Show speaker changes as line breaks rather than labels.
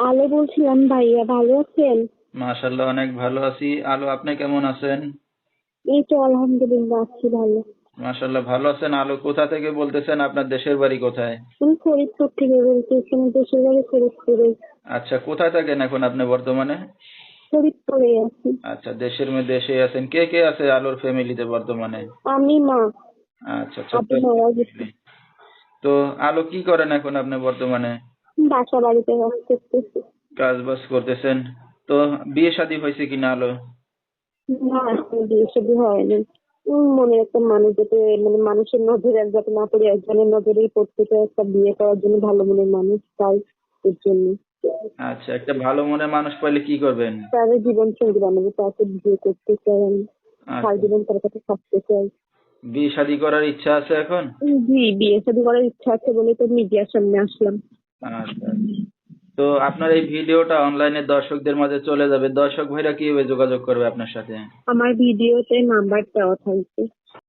আলো বলছিলাম, ভাইয়া ভালো আছেন?
মাশাল্লাহ, অনেক ভালো আছি। আলো, আপনি কেমন আছেন?
এই তো আলহামদুলিল্লাহ আছি ভালো।
মাশাল্লাহ, ভালো আছেন। আলো, কোথা থেকে বলতেছেন? আপনার দেশের বাড়ি কোথায়?
আমি ফরিদপুর থেকে বলতেছি, আমার দেশের বাড়ি ফরিদপুরে।
আচ্ছা, কোথায় থাকেন এখন আপনি বর্তমানে?
ফরিদপুরে আছি।
আচ্ছা, দেশের মধ্যে দেশে আছেন। কে কে আছে আলোর ফ্যামিলিতে বর্তমানে?
আমি মা,
আচ্ছা, ছোট্ট
আব্বু
একটা
মারা গেছে।
family। তো আলো, কি করেন এখন আপনি বর্তমানে?
বাসা বাড়িতে কাজ করতেছি।
কাজ বাজ করতেছেন? তো বিয়ে শাদী হয়েছে কিনা আলো?
না, এখন বিয়ে শাদী হয়নি। মনে একটা মানুষ যাতে, মানে মানুষের নজরে যাতে না পড়ে, একজনের নজরেই পড়তে চায়, একটা বিয়ে করার জন্য ভালো মনের মানুষ চাই। এর জন্য
আচ্ছা, একটা ভালো মনের মানুষ পাইলে কি করবেন?
তাদের জীবন সঙ্গী বানাবো, তাকে বিয়ে করতে চাই আমি। সারা
আচ্ছা,
জীবন তার কাছে থাকতে চাই।
বিয়ে শাদী করার ইচ্ছা আছে এখন?
জি, বিয়ে শাদী করার ইচ্ছা আছে বলে তো মিডিয়ার সামনে আসলাম।
আচ্ছা, তো আপনার এই ভিডিওটা অনলাইনে দর্শকদের মাঝে চলে যাবে। দর্শক ভাইরা কিভাবে যোগাযোগ করবে আপনার সাথে?
আমার ভিডিওতে নাম্বার দেওয়া থাকবে।